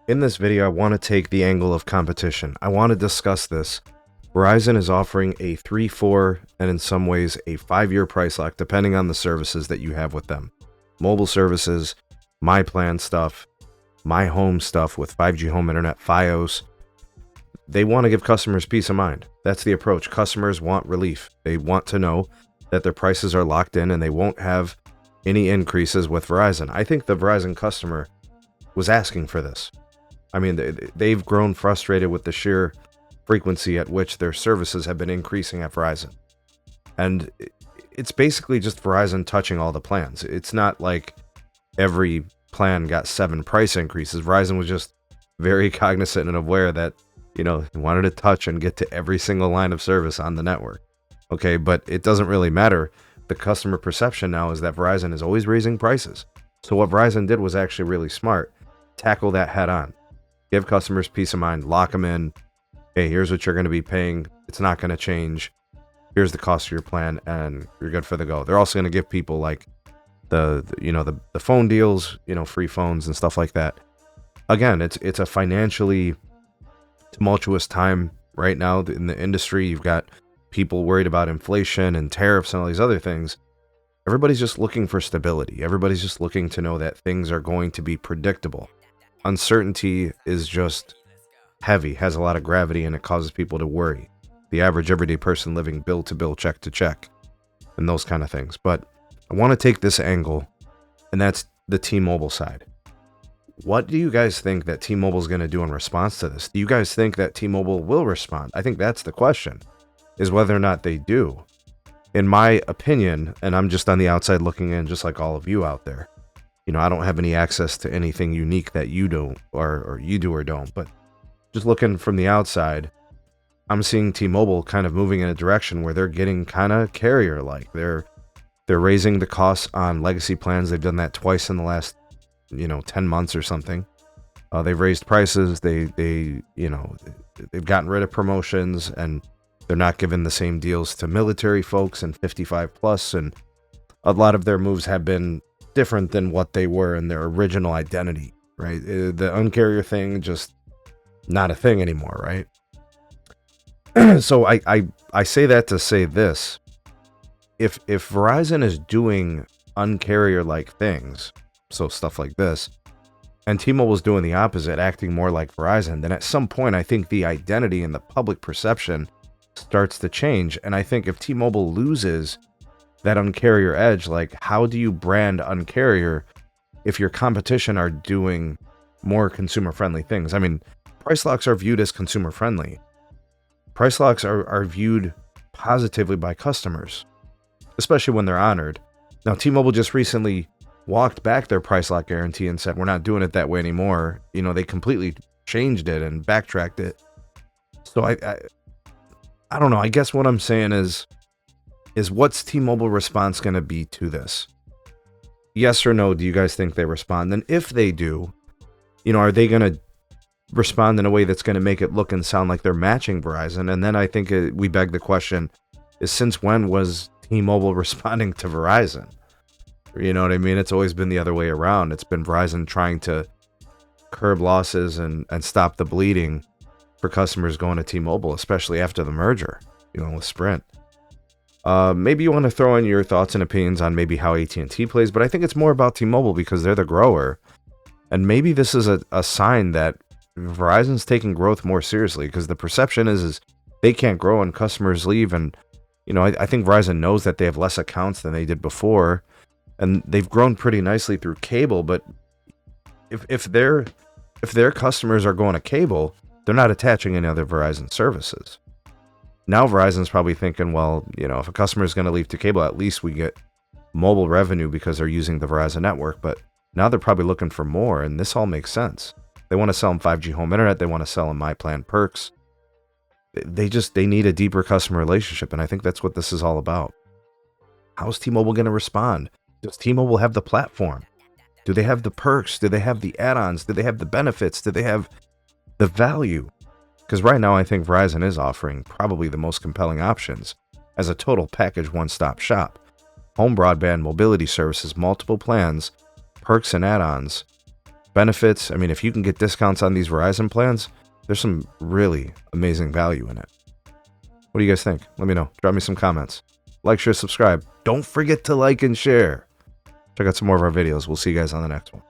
In this video, I want to take the angle of competition. I want to discuss this. Verizon is offering a 3, 4, and in some ways a 5-year price lock depending on the services that you have with them. Mobile services, my plan stuff, my home stuff with 5G home internet, Fios. They want to give customers peace of mind. That's the approach. Customers want relief. They want to know that their prices are locked in and they won't have any increases with Verizon. I think the Verizon customer was asking for this. I mean, they've grown frustrated with the sheer frequency at which their services have been increasing at Verizon. And it's basically just Verizon touching all the plans. It's not like every plan got 7 price increases. Verizon was just very cognizant and aware that, wanted to touch and get to every single line of service on the network. Okay, but it doesn't really matter. The customer perception now is that Verizon is always raising prices. So what Verizon did was actually really smart. Tackle that head on. Give customers peace of mind. Lock them in. Hey, here's what you're going to be paying. It's not going to change. Here's the cost of your plan, and you're good for the go. They're also going to give people like the phone deals, free phones and stuff like that. Again, it's a financially tumultuous time right now in the industry. You've got people worried about inflation and tariffs and all these other things. Everybody's just looking for stability. Everybody's just looking to know that things are going to be predictable. Uncertainty is just heavy, has a lot of gravity, and it causes people to worry. The average everyday person living bill to bill, check to check, and those kind of things. But I want to take this angle, and that's the T-Mobile side. What do you guys think that T-Mobile is going to do in response to this? Do you guys think that T-Mobile will respond? I think that's the question, is whether or not they do. In my opinion, and I'm just on the outside looking in, just like all of you out there, I don't have any access to anything unique that you don't, or you do or don't, but just looking from the outside, I'm seeing T-Mobile kind of moving in a direction where they're getting kind of carrier-like. They're raising the costs on legacy plans. They've done that twice in the last, 10 months or something. They've raised prices. They've gotten rid of promotions, and they're not giving the same deals to military folks and 55 plus. And a lot of their moves have been different than what they were in their original identity, right? The uncarrier thing, just not a thing anymore, right? So I say that to say this. If Verizon is doing uncarrier-like things, so stuff like this, and T-Mobile is doing the opposite, acting more like Verizon, then at some point I think the identity and the public perception starts to change. And I think if T-Mobile loses that uncarrier edge, like, how do you brand uncarrier if your competition are doing more consumer-friendly things? I mean, price locks are viewed as consumer-friendly. Price locks are viewed positively by customers, especially when they're honored. Now, T-Mobile just recently walked back their price lock guarantee and said, we're not doing it that way anymore. They completely changed it and backtracked it. So I don't know. I guess what I'm saying is what's T-Mobile response going to be to this? Yes or no, do you guys think they respond? And if they do, are they going to respond in a way that's going to make it look and sound like they're matching Verizon? And then I think we beg the question, is since when was T-Mobile responding to Verizon? You know what I mean? It's always been the other way around. It's been Verizon trying to curb losses and stop the bleeding for customers going to T-Mobile, especially after the merger, with Sprint. Maybe you want to throw in your thoughts and opinions on maybe how AT&T plays, but I think it's more about T-Mobile because they're the grower. And maybe this is a sign that Verizon's taking growth more seriously, because the perception is they can't grow and customers leave. And, I think Verizon knows that they have less accounts than they did before, and they've grown pretty nicely through cable. But if their customers are going to cable, they're not attaching any other Verizon services. Now Verizon's probably thinking, well, if a customer is going to leave to cable, at least we get mobile revenue because they're using the Verizon network. But now they're probably looking for more, and this all makes sense. They want to sell them 5G home internet. They want to sell them My Plan perks. They need a deeper customer relationship, and I think that's what this is all about. How's T-Mobile going to respond? Does T-Mobile have the platform? Do they have the perks? Do they have the add-ons? Do they have the benefits? Do they have the value? Because right now I think Verizon is offering probably the most compelling options as a total package one-stop shop. Home broadband, mobility services, multiple plans, perks and add-ons. benefits. I mean, if you can get discounts on these Verizon plans, there's some really amazing value in it. What do you guys think? Let me know. Drop me some comments. Like, share, subscribe. Don't forget to like and share. Check out some more of our videos. We'll see you guys on the next one.